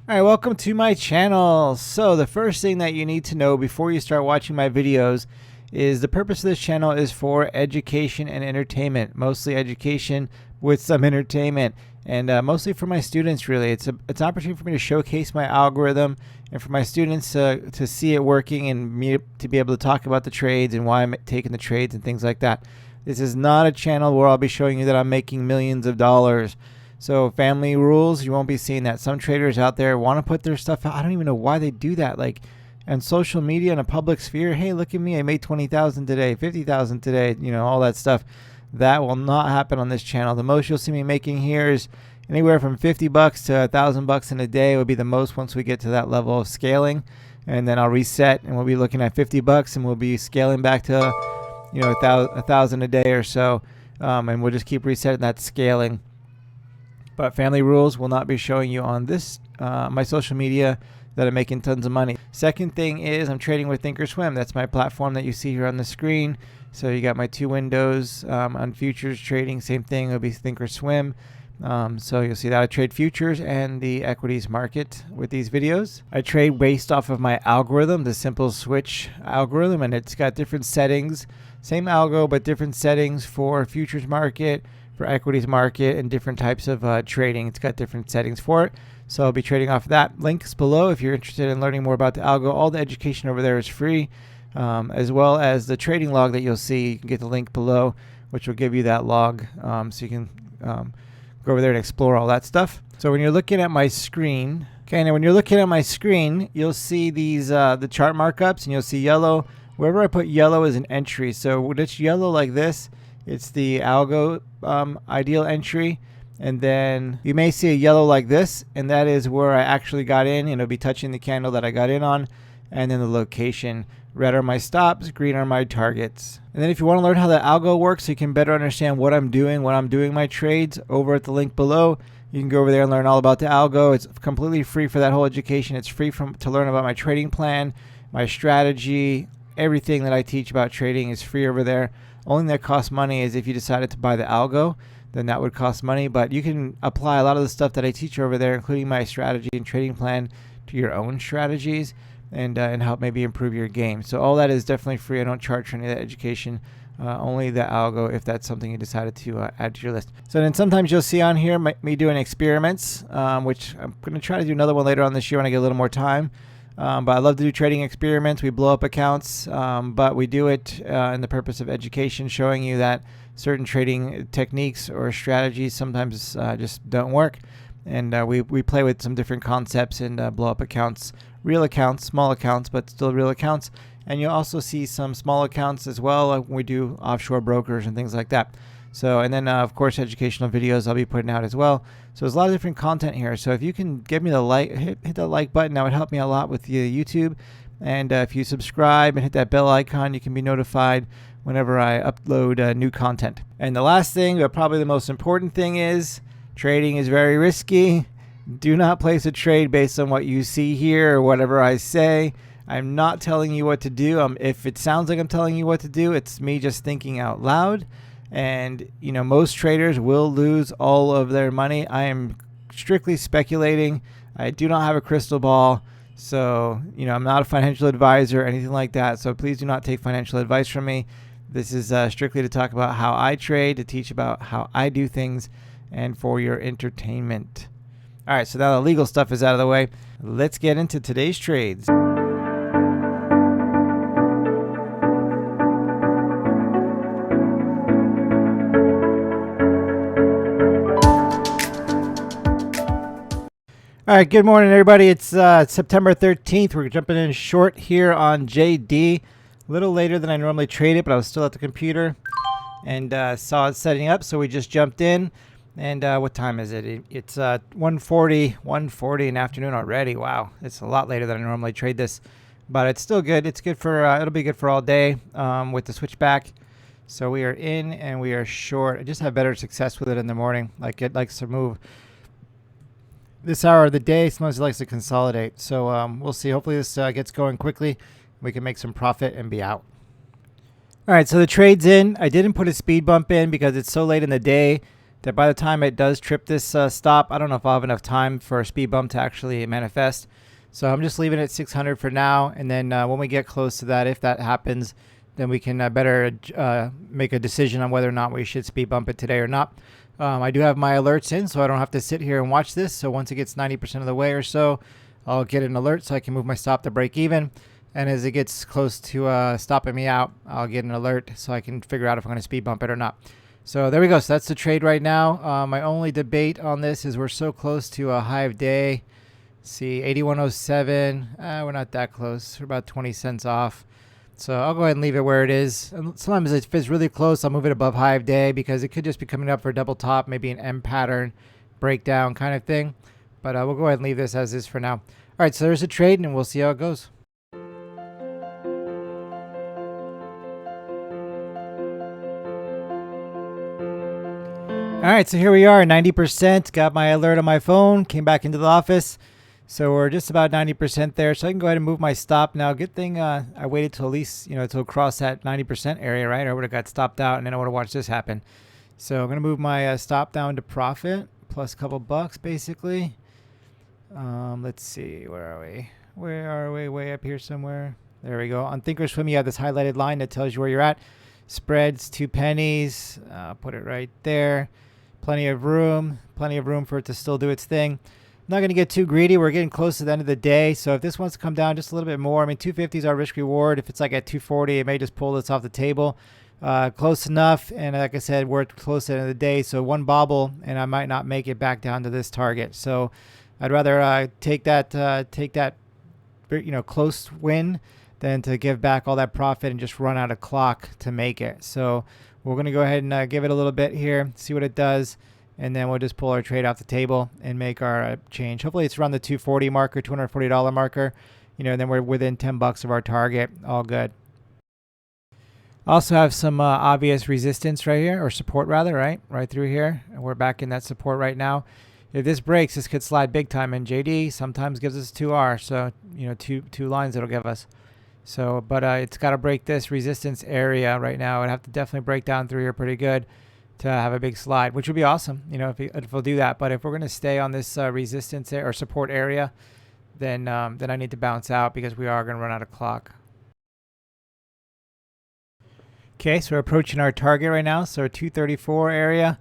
Alright, welcome to my channel. So the first thing that you need to know before you start watching my videos is the purpose of this channel is for education and entertainment. Mostly education with some entertainment, and mostly for my students really. It's an opportunity for me to showcase my algorithm and for my students to see it working and me to be able to talk about the trades and why I'm taking the trades and things like that. This is not a channel where I'll be showing you that I'm making millions of dollars. So family rules, you won't be seeing that. Some traders out there want to put their stuff out. I don't even know why they do that. Like on social media in a public sphere, hey, look at me, I made 20,000 today, 50,000 today, all that stuff. That will not happen on this channel. The most you'll see me making here is anywhere from 50 bucks to $1,000 in a day would be the most once we get to that level of scaling. And then I'll reset and we'll be looking at 50 bucks and we'll be scaling back to, a thousand a day or so. And we'll just keep resetting that scaling. But family rules will not be showing you on this my social media that I'm making tons of money. Second thing is I'm trading with Thinkorswim. That's my platform that you see here on the screen. So you got my two windows on futures trading. Same thing, it'll be Thinkorswim. So you'll see that I trade futures and the equities market with these videos. I trade based off of my algorithm, the simple switch algorithm, and it's got different settings. Same algo, but different settings for futures market, for equities market, and different types of trading. It's got different settings for it. So I'll be trading off that. Links below if you're interested in learning more about the algo. All the education over there is free, as well as the trading log that you'll see. You can get the link below, which will give you that log, so you can go over there and explore all that stuff. So when you're looking at my screen, okay, and when you're looking at my screen, you'll see these the chart markups, and you'll see yellow. Wherever I put yellow is an entry. So when it's yellow like this, it's the algo ideal entry. And then you may see a yellow like this, and that is where I actually got in, and it'll be touching the candle that I got in on. And then the location. Red are my stops, green are my targets. And then if you want to learn how the algo works so you can better understand what I'm doing when I'm doing my trades, over at the link below, you can go over there and learn all about the algo. It's completely free for that whole education. It's free to learn about my trading plan, my strategy, everything that I teach about trading is free over there. Only thing that costs money is if you decided to buy the algo, then that would cost money. But you can apply a lot of the stuff that I teach over there, including my strategy and trading plan, to your own strategies and help maybe improve your game. So all that is definitely free. I don't charge for any of that education. Only the algo if that's something you decided to add to your list. So then sometimes you'll see on here me doing experiments, which I'm going to try to do another one later on this year when I get a little more time. But I love to do trading experiments. We blow up accounts, but we do it in the purpose of education, showing you that certain trading techniques or strategies sometimes just don't work. And we play with some different concepts and blow up accounts, real accounts, small accounts, but still real accounts. And you'll also see some small accounts as well, like when we do offshore brokers and things like that. So, and then of course, educational videos I'll be putting out as well. So there's a lot of different content here. So if you can give me the like, hit the like button, that would help me a lot with YouTube. And if you subscribe and hit that bell icon, you can be notified whenever I upload new content. And the last thing, but probably the most important thing, is trading is very risky. Do not place a trade based on what you see here or whatever I say. I'm not telling you what to do. If it sounds like I'm telling you what to do, it's me just thinking out loud. And most traders will lose all of their money. I am strictly speculating. I do not have a crystal ball. So, I'm not a financial advisor or anything like that. So please do not take financial advice from me. This is strictly to talk about how I trade, to teach about how I do things, and for your entertainment. All right, so now the legal stuff is out of the way. Let's get into today's trades. All right, good morning, everybody. It's September 13th. We're jumping in short here on JD. A little later than I normally trade it, but I was still at the computer and saw it setting up, so we just jumped in. And what time is it? It's 1:40 in the afternoon already. Wow, it's a lot later than I normally trade this, but it's still good. It's good for it'll be good for all day with the switchback. So we are in and we are short. I just have better success with it in the morning. Like it likes to move this hour of the day. Sometimes it likes to consolidate. So we'll see. Hopefully this gets going quickly. We can make some profit and be out. All right, so the trade's in. I didn't put a speed bump in because it's so late in the day. that by the time it does trip this stop, I don't know if I'll have enough time for a speed bump to actually manifest. So I'm just leaving it at 600 for now, and then when we get close to that, if that happens, then we can better make a decision on whether or not we should speed bump it today or not. I do have my alerts in, so I don't have to sit here and watch this. So once it gets 90% of the way or so, I'll get an alert so I can move my stop to break even. And as it gets close to stopping me out, I'll get an alert so I can figure out if I'm going to speed bump it or not. So there we go. So that's the trade right now. My only debate on this is we're so close to a high of day. See, 8107. We're not that close. We're about 20 cents off. So I'll go ahead and leave it where it is. And sometimes if it's really close, I'll move it above high of day because it could just be coming up for a double top, maybe an M pattern breakdown kind of thing. But we'll go ahead and leave this as is for now. All right, so there's a trade, and we'll see how it goes. All right, so here we are, 90%. Got my alert on my phone, came back into the office. So we're just about 90% there. So I can go ahead and move my stop now. Good thing I waited till at least, till cross that 90% area, right? I would have got stopped out, and then I would have watched this happen. So I'm going to move my stop down to profit, plus a couple bucks, basically. Let's see, where are we? Where are we? Way up here somewhere. There we go. On Thinkorswim, you have this highlighted line that tells you where you're at. Spreads 2 pennies. Put it right there. Plenty of room for it to still do its thing. Not going to get too greedy. We're getting close to the end of the day. So if this wants to come down just a little bit more, I mean, 250 is our risk reward. If it's like at 240, it may just pull this off the table. Close enough. And like I said, we're close to the end of the day. So one bobble and I might not make it back down to this target. So I'd rather take that close win than to give back all that profit and just run out of clock to make it. So we're going to go ahead and give it a little bit here, see what it does. And then we'll just pull our trade off the table and make our change. Hopefully it's around the 240 marker, $240 marker. And then we're within 10 bucks of our target. All good. Also have some obvious resistance right here, or support rather, right through here. And we're back in that support right now. If this breaks, this could slide big time. And JD sometimes gives us 2R, so two lines it'll give us. So, but it's got to break this resistance area right now. It'd have to definitely break down through here pretty good to have a big slide, which would be awesome, if we'll do that. But if we're going to stay on this resistance or support area, then I need to bounce out because we are going to run out of clock. Okay, so we're approaching our target right now, so 234 area.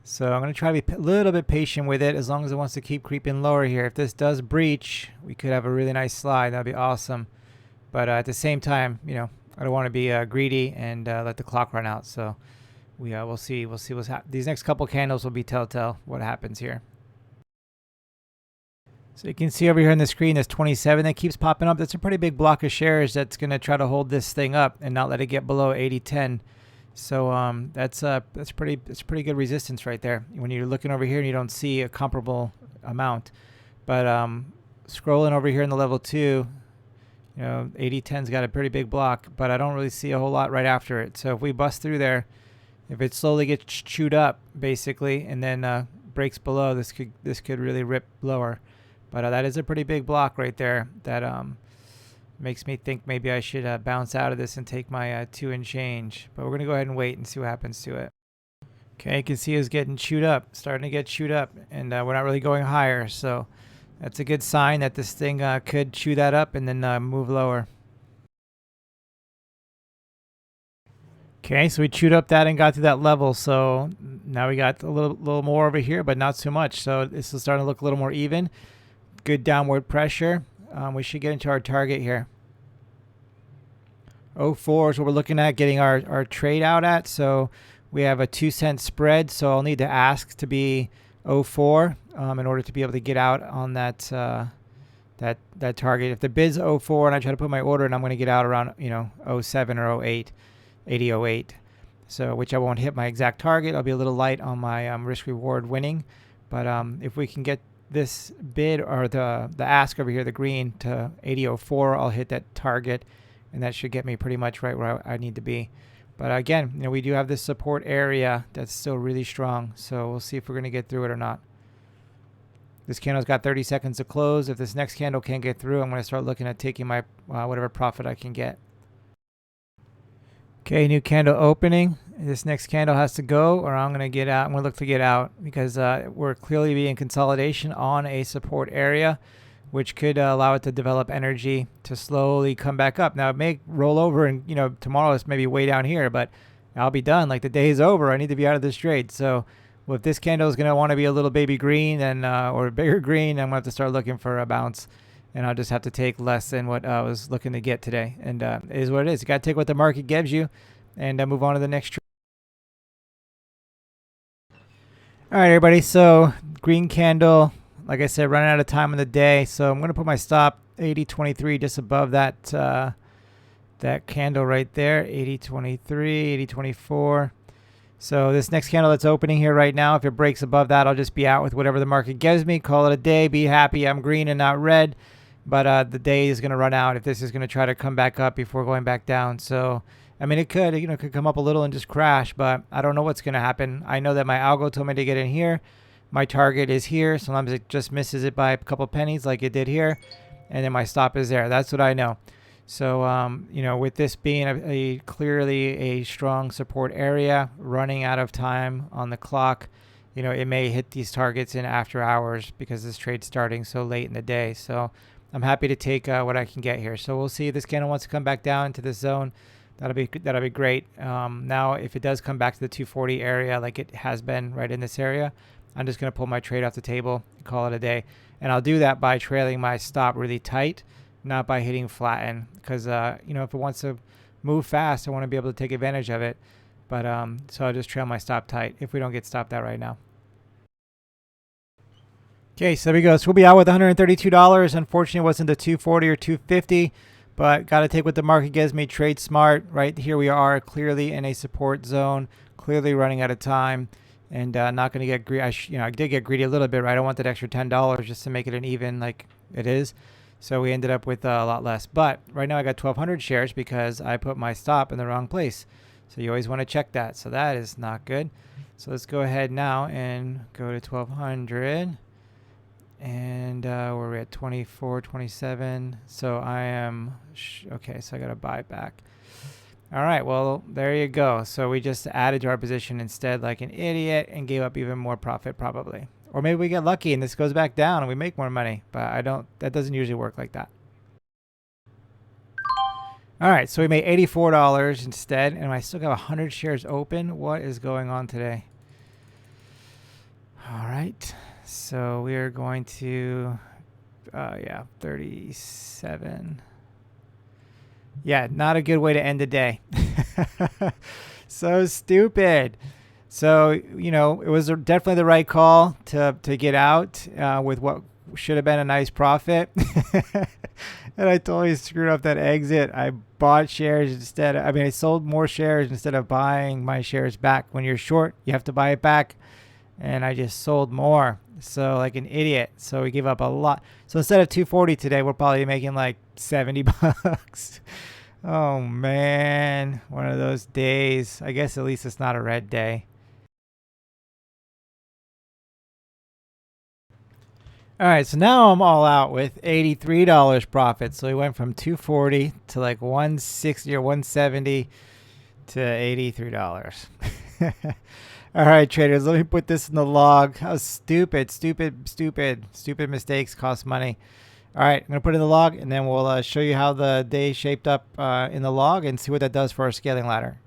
So I'm going to try to be a little bit patient with it as long as it wants to keep creeping lower here. If this does breach, we could have a really nice slide. That'd be awesome. But at the same time, I don't want to be greedy and let the clock run out. So we'll see what's happening. These next couple candles will be telltale what happens here. So you can see over here on the screen, there's 27 that keeps popping up. That's a pretty big block of shares that's going to try to hold this thing up and not let it get below 80.10. So that's pretty good resistance right there. When you're looking over here and you don't see a comparable amount, but scrolling over here in the level 2, 80.10's got a pretty big block, but I don't really see a whole lot right after it. So if we bust through there, if it slowly gets chewed up basically and then breaks below, this could really rip lower. But that is a pretty big block right there that makes me think maybe I should bounce out of this and take my 2 and change. But we're going to go ahead and wait and see what happens to it. Okay, you can see it's getting chewed up, starting to get chewed up, and we're not really going higher. So that's a good sign that this thing could chew that up and then move lower. Okay, so we chewed up that and got to that level. So now we got a little more over here, but not so much. So this is starting to look a little more even. Good downward pressure. We should get into our target here. 04 is what we're looking at getting our trade out at. So we have a 2-cent spread. So I'll need to ask to be 04 in order to be able to get out on that that target. If the bid's 04 and I try to put my order in, I'm going to get out around 07 or 08, 80.08. So which I won't hit my exact target. I'll be a little light on my risk reward winning. But if we can get this bid or the ask over here, the green, to 80.04, I'll hit that target, and that should get me pretty much right where I need to be. But again, we do have this support area that's still really strong, so we'll see if we're going to get through it or not. This candle's got 30 seconds to close. If this next candle can't get through, I'm going to start looking at taking my whatever profit I can get. Okay, new candle opening, This next candle has to go, or I'm going to get out. I'm going to look to get out because we're clearly being consolidation on a support area, which could allow it to develop energy to slowly come back up. Now it may roll over, and tomorrow it's maybe way down here, but I'll be done. Like, the day is over. I need to be out of this trade. So well, if this candle is going to want to be a little baby green and or a bigger green, I'm going to have to start looking for a bounce, and I'll just have to take less than what I was looking to get today. And it is what it is. You got to take what the market gives you and move on to the next trade. All right, everybody. So green candle, like I said, running out of time in the day. So I'm going to put my stop 80.23 just above that that candle right there, 80.23, 80.24. So this next candle that's opening here right now, if it breaks above that, I'll just be out with whatever the market gives me. Call it a day. Be happy I'm green and not red. But the day is going to run out if this is going to try to come back up before going back down. So I mean, it could come up a little and just crash, but I don't know what's going to happen. I know that my algo told me to get in here. My target is here. Sometimes it just misses it by a couple pennies like it did here. And then my stop is there. That's what I know. So, with this being a clearly a strong support area, running out of time on the clock, it may hit these targets in after hours because this trade's starting so late in the day. So I'm happy to take what I can get here. So we'll see if this candle wants to come back down into this zone. That'll be great. Now, if it does come back to the 240 area, like it has been right in this area, I'm just going to pull my trade off the table and call it a day. And I'll do that by trailing my stop really tight, not by hitting flatten. Because, if it wants to move fast, I want to be able to take advantage of it. But so I'll just trail my stop tight if we don't get stopped out right now. Okay, so there we go. So we'll be out with $132. Unfortunately, it wasn't the 240 or 250. But got to take what the market gives me. Trade smart. Right here we are, clearly in a support zone, clearly running out of time, and not going to get greedy. I did get greedy a little bit, right? I want that extra $10 just to make it an even like it is. So we ended up with a lot less. But right now I got 1,200 shares because I put my stop in the wrong place. So you always want to check that. So that is not good. So let's go ahead now and go to 1,200. And we're at 24, 27. So I am okay. So I got to buy back. All right. Well, there you go. So we just added to our position instead, like an idiot, and gave up even more profit probably. Or maybe we get lucky and this goes back down and we make more money. But that doesn't usually work like that. All right. So we made $84 instead, and I still got 100 shares open. What is going on today? All right. So we are going to, 37. Yeah, not a good way to end the day. So stupid. So, it was definitely the right call to get out with what should have been a nice profit. And I totally screwed up that exit. I bought shares instead. I sold more shares instead of buying my shares back. When you're short, you have to buy it back. And I just sold more. So like an idiot. So we gave up a lot. So instead of 240 today, we're probably making like 70 bucks. Oh man, one of those days. I guess at least it's not a red day. All right, so now I'm all out with $83 profit. So we went from 240 to like 160 or 170 to $83. All right, traders, let me put this in the log. How stupid mistakes cost money. All right, I'm going to put it in the log, and then we'll show you how the day shaped up in the log and see what that does for our scaling ladder.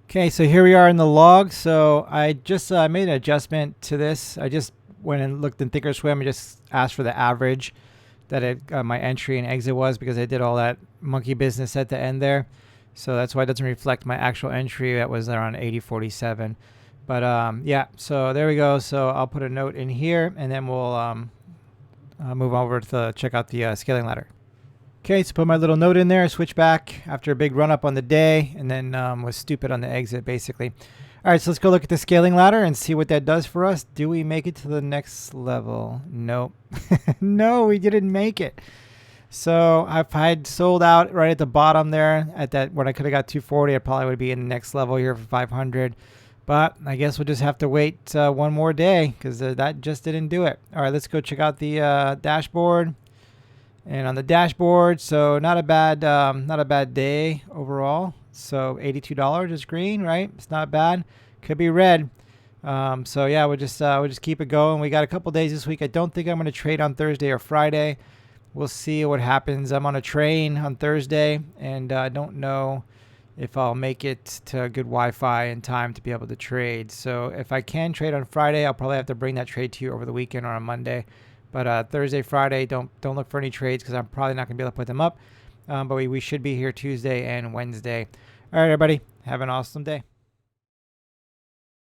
Okay, so here we are in the log. So I just made an adjustment to this. I just went and looked in Thinkorswim and just asked for the average that my entry and exit was, because I did all that monkey business at the end there. So that's why it doesn't reflect my actual entry. That was around 80.47. But yeah, so there we go. So I'll put a note in here, and then we'll move over to check out the scaling ladder. Okay, so put my little note in there, switch back after a big run up on the day, and then was stupid on the exit, basically. All right, so let's go look at the scaling ladder and see what that does for us. Do we make it to the next level? Nope. No, we didn't make it. So if I had sold out right at the bottom there at that when I could have got 240, I probably would be in the next level here for 500. But I guess we'll just have to wait one more day, because that just didn't do it. All right, let's go check out the dashboard. And on the dashboard, so not a bad day overall. So $82 is green, right? It's not bad. Could be red. So yeah, we'll just keep it going. We got a couple days this week. I don't think I'm going to trade on Thursday or Friday. We'll see what happens. I'm on a train on Thursday, and I don't know if I'll make it to good Wi-Fi in time to be able to trade. So if I can trade on Friday, I'll probably have to bring that trade to you over the weekend or on Monday. But Thursday, Friday, don't look for any trades because I'm probably not going to be able to put them up. But we should be here Tuesday and Wednesday. All right, everybody. Have an awesome day.